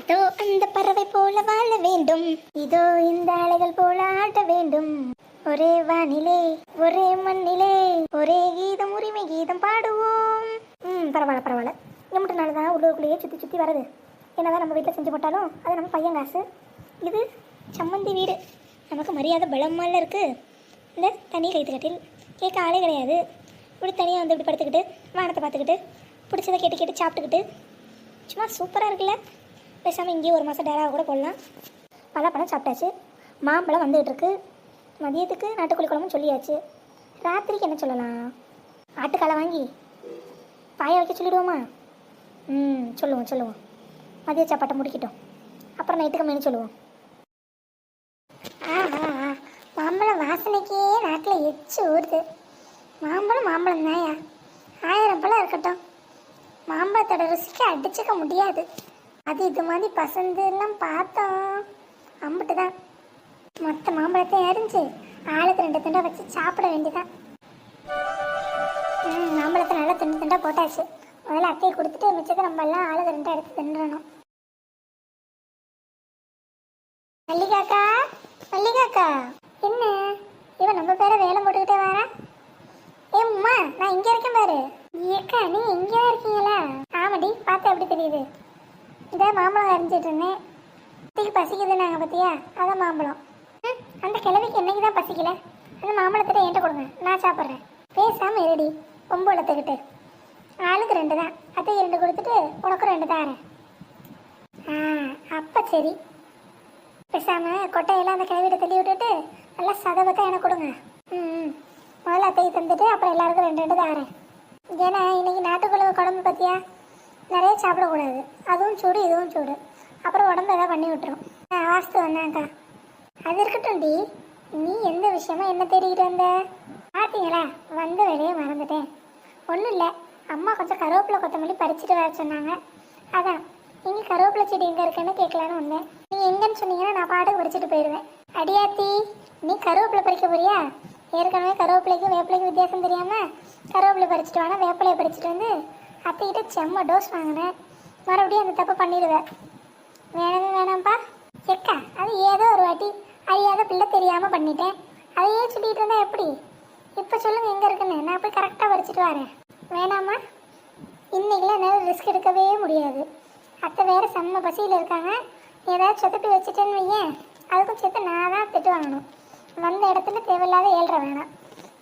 அதோ அந்த பறவை போல வாழ வேண்டும், இதோ இந்த அலைகள் போல ஆட வேண்டும். ஒரே வானிலே ஒரே மண்ணிலே ஒரே கீதம் உரிமை கீதம் பாடுவோம். பரவாயில்ல பரவாயில்ல. எம்பிட்டு நாள் தான் உள்ளூருக்குள்ளேயே சுற்றி சுற்றி வருது. என்னதான் நம்ம வீட்டில் செஞ்சு போட்டாலும் அது நம்ம பையன் காசு. இது சம்மந்தி வீடு, நமக்கு மரியாதை பலமால இருக்குது. இந்த தனி கைத்துக்கட்டில் கேட்க ஆளே கிடையாது. இப்படி தனியாக வந்து இப்படி படுத்துக்கிட்டு வானத்தை பார்த்துக்கிட்டு பிடிச்சதை கேட்டு கேட்டு சாப்பிட்டுக்கிட்டு சும்மா சூப்பராக இருக்குல்ல. பேசாமல் இங்கேயே ஒரு மாதம் டேராக கூட போடலாம். பழம் சாப்பிட்டாச்சு, மாம்பழம் வந்துகிட்டு இருக்கு. மதியத்துக்கு நாட்டுக்கோழி குழம்பும் சொல்லியாச்சு. ராத்திரிக்கு என்ன சொல்லலாம்? ஆட்டுக்காலை வாங்கி பாய வைக்க சொல்லிவிடுவோமா? சொல்லுவோம். மதிய சாப்பாட்டை முடிக்கிட்டோம், அப்புறம் நைட்டுக்கு மெனு சொல்லுவோம். மாம்பழம் வாசனைக்கே நாட்டில் எச்சு ஊறுது. மாம்பழம் தாயா, 1000 பழம் இருக்கட்டும். மாம்பழத்தோட ருசிக்கு அடிச்சுக்க முடியாது. அது இது மாதிரி பசந்து எல்லாம் பார்த்தோம், அம்பிட்டு தான். மொத்த மாம்பழத்தையும் அரிஞ்சு ஆளுக்கு 2 துண்டா வச்சு சாப்பிட வேண்டியதான். மாம்பழத்தை நல்லா துண்டா போட்டாச்சு. முதல்ல அத்தையை கொடுத்துட்டு மிச்சத்தை நம்ம எல்லாம் ஆளுக்கு 2 எடுத்து தின்றணும். மல்லிகாக்கா என்ன இவன் நம்ம பேரை வேலை போட்டுக்கிட்டே வரா? ஏம்மா, நான் இங்கே இருக்கேன் பாரு. ஏக்கா, நீங்கள் இங்கே தான் இருக்கீங்களா? ஆமாடி, பார்த்தா எப்படி தெரியுது? இதை மாம்பழம் அரிஞ்சிட்டு இருந்தேன். அத்தைக்கு பசிக்குதுன்னாங்க பார்த்தியா, அதான் மாம்பழம். அந்த கிழவிக்கு என்னைக்கு தான் பசிக்கல. அந்த மாம்பழத்திட்ட என்கிட்ட கொடுங்க, நான் சாப்பிட்றேன். பேசாமல் இருடி, ரொம்ப வளர்த்துக்கிட்டு. ஆளுக்கு 2 தான், அத்தைக்கு 2 கொடுத்துட்டு உனக்கு 2 தாரேன். அப்போ சரி. பேசாமல் கொட்டையெல்லாம் அந்த கிழவிட்ட தள்ளி விட்டுட்டு நல்லா சதவத்தை எனக்கு கொடுங்க. முதல்ல அத்தைக்கு தந்துட்டு அப்புறம் எல்லாருக்கும் 2 தாரேன். ஏன்னா இன்னைக்கு நாட்டுக்குழு குழம்பு பார்த்தியா, நிறைய சாப்பிடக்கூடாது. அதுவும் சூடு இதுவும் சூடு, அப்புறம் உடம்பு எதாவது பண்ணி விட்டுரும். வாஸ்து வந்தாங்க்கா. அது இருக்கட்டும் டி, நீ எந்த விஷயமா என்ன தேடிக்கிட்டு வந்த? பார்த்தீங்களா, வந்த வேலையை மறந்துட்டேன். ஒன்றும் இல்லை, அம்மா கொஞ்சம் கருவேப்பிலை கொத்தமல்லி பறிச்சுட்டு வர சொன்னாங்க. அதான் நீங்கள் கருவேப்பிலை செடி எங்கே இருக்குன்னு கேட்கலான்னு வந்தேன். நீங்கள் எங்கன்னு சொன்னீங்கன்னா நான் பாட்டுக்கு பறிச்சுட்டு போயிடுவேன். அடியாத்தி, நீ கருவேப்பிலை பறிக்க போறியா? ஏற்கனவே கருவேப்பிலைக்கும் வேப்பிலைக்கும் வித்தியாசம் தெரியாமல் கருவேப்பிலை பறிச்சுட்டு வாங்க, வேப்பிலையை பறிச்சுட்டு வந்து அத்தைக்கிட்ட செம்ம டோஸ் வாங்கினேன். மறுபடியும் அந்த தப்பு பண்ணிடுவேன். வேணாம்ப்பா. எக்கா, அது ஏதோ ஒரு வாட்டி அறியாத பிள்ளை தெரியாமல் பண்ணிட்டேன். அதையே சொல்லிட்டு இருந்தா எப்படி? இப்போ சொல்லுங்கள் எங்கே இருக்குன்னு, நான் போய் கரெக்டாக பறிச்சுட்டு வரேன். வேணாமா? இன்னைக்கெல்லாம் என்னால் ரிஸ்க் எடுக்கவே முடியாது. அத்தை வேறு செம்ம பசியில் இருக்காங்க. ஏதாவது சொதப்பி வச்சுட்டேன்னு வையேன், அதுக்கும் சேர்த்து நான் தான் திட்டு வாங்கணும். வந்த இடத்துல தேவையில்லாத 7:30 வேணாம்.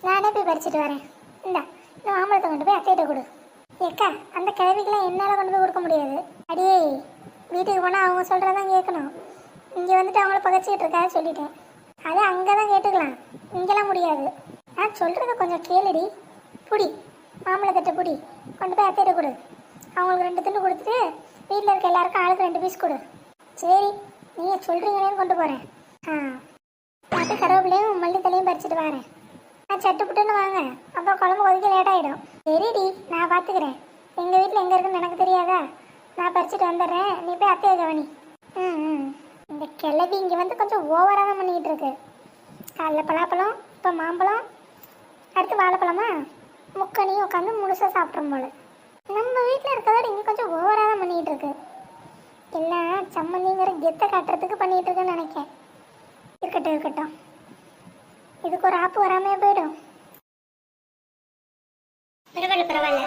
நானே போய் பறிச்சுட்டு வரேன். இந்த மாம்பழத்தை கொண்டு போய் அத்தையிட்ட கொடு. ஏக்கா, அந்த கிழவிக்கெல்லாம் என்னால் கொண்டு போய் கொடுக்க முடியாது. அடியே, வீட்டுக்கு போனால் அவங்க சொல்கிறதான் கேட்கணும். இங்கே வந்துட்டு அவங்கள பகச்சிக்கிட்டு இருக்காது சொல்லிட்டேன். அது அங்கே தான் கேட்டுக்கலாம், இங்கெல்லாம் முடியாது. நான் சொல்கிறத கொஞ்சம் கேளுடி. புடி, மாம்பழத்திட்ட புடி, கொண்டு போய் அத்தையிட்ட கொடு. அவங்களுக்கு 2 துண்டு கொடுத்துட்டு வீட்டில் இருக்க எல்லாருக்கும் ஆளுக்கு 2 பீஸ் கொடு. சரி, நீங்கள் சொல்கிறீங்களேன்னு கொண்டு போகிறேன். அப்போ கருவேப்பிலையும் மல்லித்தலையும் பறிச்சுட்டு வரேன். நான் சட்டுப்புட்டுன்னு வாங்க, அப்புறம் குழம்பு கொதிக்க லேட்டாகிடும். சரிடி, நான் பார்த்துக்கிறேன். எங்கள் வீட்டில் எங்கே இருக்குன்னு எனக்கு தெரியாதா? நான் பறிச்சுட்டு வந்துடுறேன், நீ போய் அத்தையை கவனி. இந்த கிளவி இங்கே வந்து கொஞ்சம் ஓவராக தான் பண்ணிக்கிட்டு இருக்கு. காலைல பலாப்பழம், இப்போ மாம்பழம், அடுத்து வாழைப்பழமா, முக்கனியும் உட்காந்து முழுசாக சாப்பிட்றோம் போல. நம்ம வீட்டில் இருக்கிறதோட இங்கே கொஞ்சம் ஓவராக தான் பண்ணிக்கிட்டு இருக்கு. எல்லாம் சம்மந்திங்கிற கெத்தை காட்டுறதுக்கு பண்ணிகிட்டு இருக்குன்னு நினைக்கேன். இருக்கட்டும், இதுக்கு ஒரு ஆப்பு வராமையே போயிடும். பரவாயில்ல,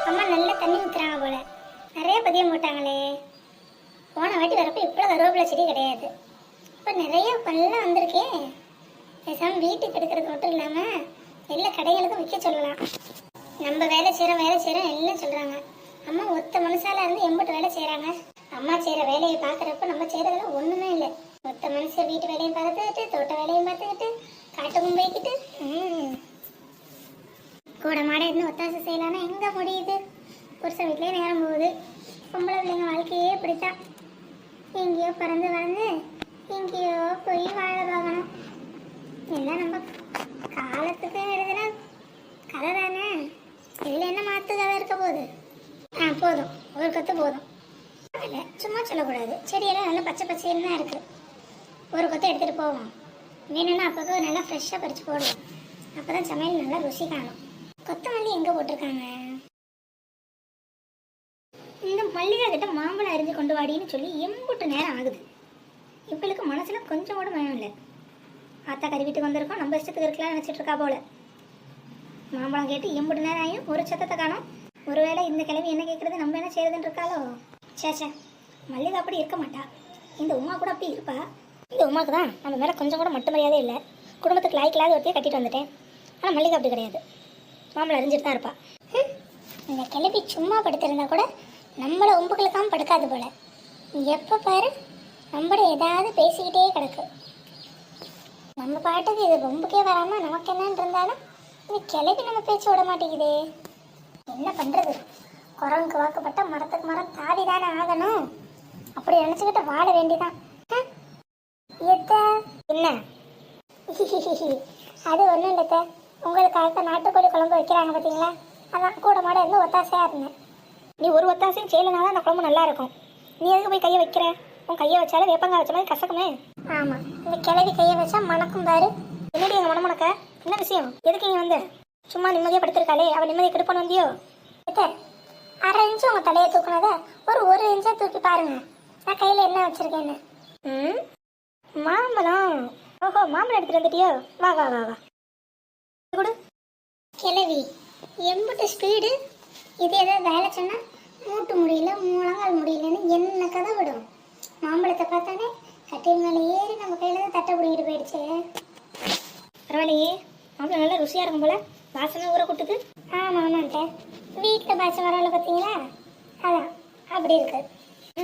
அம்மா நல்ல தண்ணி ஊற்றுறாங்க போல. நிறைய பதியம் போட்டாங்களே. போன வாட்டி வரப்போ இவ்வளோ கருவேப்பிலை செடி கிடையாது, இப்போ நிறைய பல்லாம் வந்திருக்கேன். பேசாமல் வீட்டுக்கு எடுக்கிறது மட்டும் இல்லாமல் எல்லா கடைகளுக்கும் விற்க சொல்லலாம். நம்ம வேலை செய்கிறோம் எல்லாம் சொல்கிறாங்க. அம்மா ஒத்த மனுஷால இருந்து எம்பிட்டு வேலை செய்கிறாங்க. அம்மா செய்கிற வேலையை பார்க்குறப்ப நம்ம செய்கிறதுல ஒன்றுமே இல்லை. மொத்த மனுஷன் வீட்டு வேலையும் பார்த்துக்கிட்டு, தோட்ட வேலையும் பார்த்துக்கிட்டு, காட்டுக்கும் போய்கிட்டு கூட மாட இருந்து ஒத்தாசை செய்யலான்னா எங்கே முடியுது? புருஷன் வீட்டிலே நேரம் போகுது. பொம்பளை பிள்ளைங்க வாழ்க்கையே இப்படித்தான். எங்கேயோ பறந்து வளர்ந்து எங்கேயோ போய் வாழ பார்க்கணும். எல்லாம் நம்ம காலத்துக்கு எழுதுனா கதை தானே. இதில் என்ன மாற்றுக்கதை இருக்க போகுது? போதும், ஒரு கொத்து போதும். இல்லை, சும்மா சொல்லக்கூடாது. செடியெல்லாம் நல்லா பச்சை பச்சைன்னு தான் இருக்குது. ஒரு கொத்தை எடுத்துகிட்டு போவோம். வேணும்னா அப்போ நல்லா ஃப்ரெஷ்ஷாக பறித்து போடுவோம். அப்போ தான் சமையல் நல்லா ருசி காணும். கொத்தமல்லி எங்கே போட்டிருக்காங்க? இந்த மல்லிகை கிட்ட என்கிட்ட மாம்பழம் அரிஞ்சு கொண்டு வாடின்னு சொல்லி எம்புட்டு நேரம் ஆகுது. இவளுக்கு மனசுல கொஞ்சம் கூட பயம் இல்லை. ஆத்தா கறி வீட்டுக்கு வந்திருக்கோம், நம்ம இஷ்டத்துக்கு இருக்கலாம் நினச்சிட்டு இருக்கா போல. மாம்பழம் கேட்டு எம்புட்டு நேரம் ஆகியும் ஒரு சத்தத்தை காணோம். ஒருவேளை இந்த கிழவி என்ன கேட்குறது, நம்ம என்ன செய்யறதுன்னு இருக்காளோ. சேச்சே, மல்லிகா அப்படி இருக்க மாட்டா. இந்த உமா கூட அப்படி இருப்பா. இந்த உமாக்கு தான் நம்ம மேலே கொஞ்சம் கூட மட்டும் மரியாதை இல்லை. குடும்பத்துக்கு லாய்க்கலாத ஒருத்தையே கட்டிட்டு வந்துட்டேன். ஆனால் மல்லிகா அப்படி கிடையாது, மாம்பழம் அறிஞ்சிட்டு தான் இருப்பா. இந்த கிளப்பி சும்மா படுத்திருந்தா கூட நம்மளை உம்புகளுக்காம படுக்காது போல. எப்போ பாரு நம்மள ஏதாவது பேசிக்கிட்டே கிடக்கு. நம்ம பாட்டுக்கு இது ரொம்பக்கே வராமல் நமக்கு என்னன்னு இருந்தாலும் இந்த கிளப்பி நம்ம பேச்சு விட மாட்டேங்குதே. என்ன பண்ணுறது, குரங்குக்கு வாக்கப்பட்ட மரத்துக்கு மரம் தாவி தானே ஆகணும். அப்படி நினச்சிக்கிட்டு வாழ வேண்டிதான். என்ன அது ஒன்றும் இல்லைத்த, உங்களுக்காக நாட்டுக்கோழி குழம்பு வைக்கிறாங்க பார்த்தீங்களா, அதான் கூட மாட இருந்து ஒத்தாசையாக இருந்தேன். நீ ஒரு ஒத்தாசையும் செய்யலைனாலும் அந்த குழம்பு நல்லா இருக்கும். நீ எதுக்கு போய் கையை வைக்கிற? உன் கையை வச்சாலும் வேப்பங்காய் வச்ச மாதிரி கசக்குமே. ஆமாம், இந்த கிளவி கையை வச்சா மணக்கும் பாரு. என்னடி எங்கள் மணமுணக்க என்ன விஷயம்? எதுக்கு நீ வந்து சும்மா நிம்மதியாக படுத்திருக்காளே, அவள் நிம்மதியை கெடுப்பான்னு வந்தியோ? அரை இன்ச்சு உங்கள் தலையை தூக்குனதை ஒரு இன்ச்சா தூக்கி பாருங்க, நான் கையில் என்ன வச்சுருக்கேன்னு. மாம்பழம். ஓஹோ, மாம்பழம் எடுத்துகிட்டு வந்துட்டியோ? வா வா வா வா கொடு. கிளவி எம்புட்டு ஸ்பீடு. இது எதாவது வேலை சொன்னால் மூட்டு முடியல முழங்கால் முடியலன்னு என்ன கதை விடும். மாம்பழத்தை பார்த்தானே கட்டில் மேலே ஏறி நம்ம கையில் தான் தட்டை பிடிக்கிட்டு போயிடுச்சு. பரவாயில்லையே, மாம்பழம் நல்லா ருசியாக இருக்கும் போல, வாசனை ஊற கூட்டுது. ஆமாம் ஆமாண்ட, வீட்டில் பாய்ச்ச வரல பார்த்தீங்களா, அதான் அப்படி இருக்கு.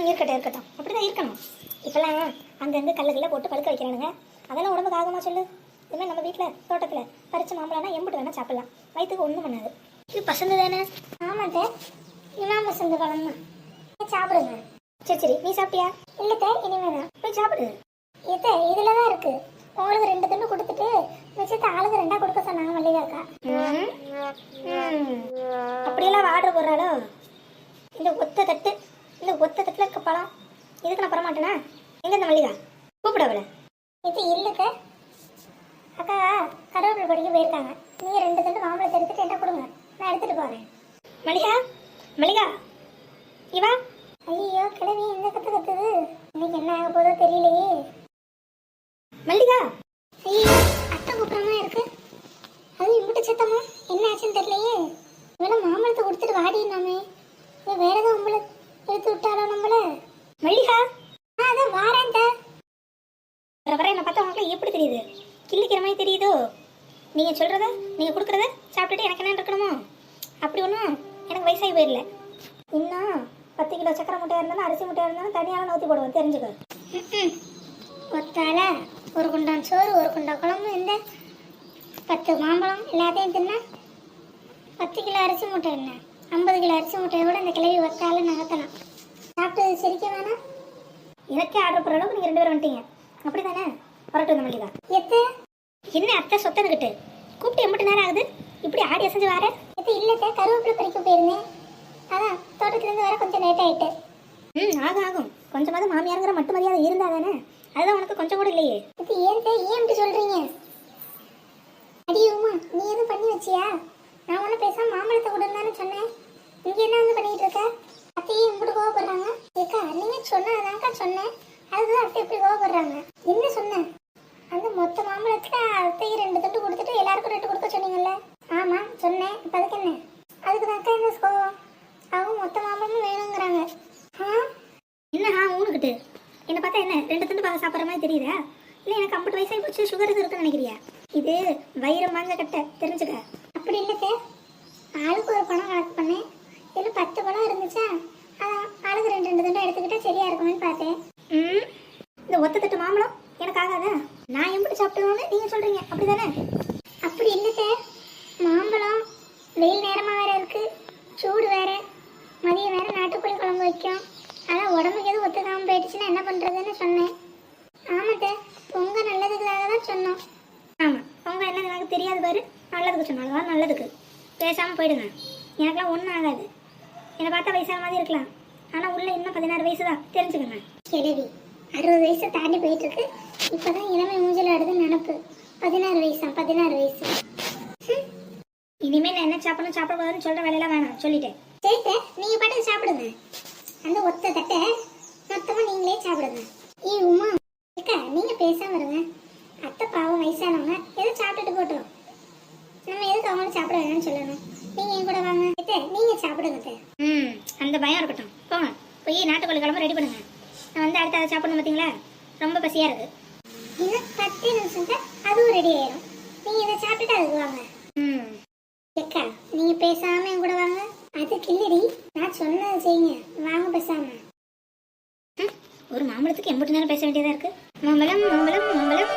இருக்கட்டும் இருக்கட்டும், அப்படி தான் இருக்கணும். இப்போல்லாம் அங்கங்கே கல்லுக்கல்ல போட்டு பழுக்க வைக்கிறானுங்க, அதெல்லாம் உடம்புக்கு ஆகுமா சொல்லு? இதுமாதிரி நம்ம வீட்டில் தோட்டத்தில் பறிச்ச மாம்பழம்னா எம்பிட்டு வேணால் சாப்பிடலாம், வயிற்றுக்கு ஒன்றும் பண்ணாது. இது பசந்து தானே? ஆமாட்ட, இதான் பசந்து பழம் தான். சாப்பிடுங்க. சரி சரி, நீ சாப்பிட்டியா? இல்லைத்த, இனிமேல் தான். போய் சாப்பிடு. இதில் தான் இருக்கு. உங்களுக்கு 2 துண்டு கொடுத்துட்டு மிச்சத்தை ஆளுக்கு 2ஆ கொடுக்க சொன்னாங்க மல்லிகாக்கா. அப்படியெல்லாம் ஆர்டர் போடுறாளோ? இந்த ஒத்த தட்டில் இருக்க பழம் இதுக்கு நான் பரமாட்டேனா? எங்க இந்த மல்லிகா கூப்பிட அவளை. இது இல்லைக்க, அக்கா கருவேப்பிலை படிக்க போயிருக்காங்க. நீங்கள் 2 துண்டு மாம்பழத்தை எடுத்துட்டு என்ன கொடுங்க, நான் எடுத்துட்டு போறேன். மல்லிகா மல்லிகா இவா. ஐயோ கிழவி இந்த கத்துது, இன்னைக்கு என்ன ஆக போதோ தெரியலையே. மல்லிகா, ஐயோ அத்தை கூப்பிட்றாம இருக்கு. அது இம்பிட்டு சத்தமா, என்ன ஆச்சுன்னு தெரியலையே. இவளை மாம்பழத்தை கொடுத்துட்டு வாடினாமே, வேற ஏதோ உங்களை எடுத்து விட்டாரோ நம்மள. மல்லிகா, அதான் வாரேன். வர என்னை பார்த்தா உங்களுக்கு எப்படி தெரியுது? கிள்ளிக்கிற மாதிரி தெரியுதோ? நீங்கள் சொல்கிறத நீங்கள் கொடுக்குறத சாப்பிட்டுட்டு எனக்கு என்ன இருக்கணுமோ? அப்படி ஒன்றும் எனக்கு வயசாகி போயிடல. இன்னும் 10 கிலோ சக்கரை முட்டையாக இருந்தாலும் அரிசி முட்டையாக இருந்தாலும் தனியாக நூற்றி போடுவோம், தெரிஞ்சுக்க. ஒத்தால ஒரு குண்டான் சோறு, ஒரு குண்டா குழம்பு, இந்த 10 மாம்பழம் எல்லாத்தையும் தின்னா 10 கிலோ அரிசி மூட்டை என்ன 50 கிலோ அரிசி மூட்டையை கூட இந்த கிளவி ஒத்தால நகர்த்தலாம். சாப்பிட்டு சிரிக்க வேணாம். எனக்கே ஆர்டர் போடுற அளவுக்கு நீங்கள் 2 பேரும் வந்துட்டீங்க, அப்படி தானே? வரட்டும் இந்த மல்லிகா. என்ன அத்தை சொத்தனுக்கிட்டு கூப்பிட்டு எம்பிட்டு நேரம் ஆகுது, இப்படி ஆடி அசைஞ்சு வர? இல்லைத்த, கருவேப்பிலை பறிக்க போயிருந்தேன், அதான் தோட்டத்துலேருந்து வர கொஞ்சம் லேட் ஆகிட்டு. ஆகும் ஆகும், கொஞ்சமாவது மாமியாருங்கிற மட்டும் மரியாதை இருந்தா தானே. அதுதான் உனக்கு கொஞ்சம் கூட இல்லையே. இது ஏன் இப்படி சொல்கிறீங்க? அடியுமா, நீ எதுவும் பண்ணி வச்சியா? நான் ஒன்றும் பேசாமல் மாம்பழத்தை கொடுந்தானு சொன்னேன். இங்கே என்ன வந்து பண்ணிட்டு இருக்க? அத்தையே இப்படி கோவப்படுறாங்க. ஏக்கா நீங்கள் சொன்னதாக்கா சொன்னேன், அதுதான் அத்தை எப்படி கோவப்படுறாங்க. என்ன சொன்னேன்? அந்த மொத்த மாம்பழத்தில் அத்தைக்கு 2 துண்டு கொடுத்துட்டு எல்லாருக்கும் 2 கொடுக்க சொன்னீங்கல்ல? ஆமாம் சொன்னேன். இப்போ அதுக்கு என்ன? அதுக்கு தான் அக்கா என்ன கோவம்? அவங்க மொத்த மாம்பழமும் வேணுங்கிறாங்க. என்ன ஊனுக்கிட்டு என்னை பார்த்தா என்ன 2 துண்டு பார்க்க சாப்பிட்ற மாதிரி தெரியுதா? இல்லை எனக்கு 50 வயசாகி போச்சு, சுகர் இருக்குன்னு நினைக்கிறியா? இது வயிறு மாஞ்ச கட்டை, தெரிஞ்சுக்க. அப்படி இல்லைக்க, ஆளுக்கு ஒரு பணம் கணக்கு பண்ணேன். இதில் 10 பழம் இருந்துச்சா, அதான் ஆளுக்கு 2 துண்டை எடுத்துக்கிட்டா சரியா இருக்குமேன்னு பார்த்தேன். இந்த ஒத்த தட்டு மாம்பழம் எனக்கு ஆகாதா? நான் எப்படி சாப்பிட்டுவோன்னு நீங்கள் சொல்கிறீங்க, அப்படி தானே? அப்படி இல்லைக்க, மாம்பழம் வெயில் நேரமாக வேற இருக்குது, சூடு வேற, மதியம் வேற நாட்டுக்கோழி குழம்பு வைக்கும், அதான் உடம்புக்கு எதுவும் ஒத்துக்காமல் போயிடுச்சுன்னா என்ன பண்ணுறதுன்னு சொன்னேன். ஆமாத்த, பொங்கல் நல்லதுக்காக தான் சொன்னோம். ஆமாம், பொங்கல் என்னது எனக்கு தெரியாது பாரு, நல்லதுக்கு சொன்னாலும் நல்லதுக்கு. பேசாமல் போயிடுங்க, எனக்குலாம் ஒன்றும் ஆகாது. என்னை பார்த்தா வயசான மாதிரி இருக்கலாம், ஆனால் உள்ள இன்னும் 16 வயசு தான், தெரிஞ்சுக்கங்க. கிழவி 60 வயசு தாண்டி போயிட்டு இருக்கு, இப்போதான் இளமை மூஞ்சல் ஆடுதுன்னு நினப்பு. 16 வயசா? 16 வயசு. இனிமேல் நான் என்ன சாப்பிடணும் சாப்பிடக்கூடாதுன்னு சொல்கிற வேலையெல்லாம் வேணாம், சொல்லிட்டேன். சரி சார், நீங்கள் பாட்டு சாப்பிடுங்க. அந்த ஒத்த தட்டை மொத்தமா நீங்களே சாப்பிடுங்க. உமா அக்கா, நீங்க பேசாம இருங்க. அத்தை பாவம் வயசானவங்க, எதை சாப்பிட்டுட்டு போட்டோம். நம்ம எதுக்கு அவங்களும் சாப்பிட வேணும்னு சொல்லணும். நீங்க என் கூட வாங்க. நீங்க சாப்பிடுங்க. அந்த பயம் இருக்கட்டும். போங்க போய் நாட்டுக்கோழி குழம்பு ரெடி பண்ணுங்க. நான் வந்து அடுத்து அதை சாப்பிடணும். பார்த்தீங்களா, ரொம்ப பசியா இருக்கு. இன்னும் 10 நிமிஷம் தான் அதுவும் ரெடி ஆயிடும். நீங்க இதை சாப்பிட்டுட்டு அதுக்கு வாங்க. அக்கா, நீங்க பேசாம என் கூட வாங்க. அதுக்கு இல்லடி, நான் சொன்னதை செய்யுங்க. வாங்க பேசாம. ஒரு மாம்பழத்துக்கு எம்பிட்டு நேரம் பேச வேண்டியதா இருக்கு. மாம்பழம் மாம்பழம் மாம்பழம்.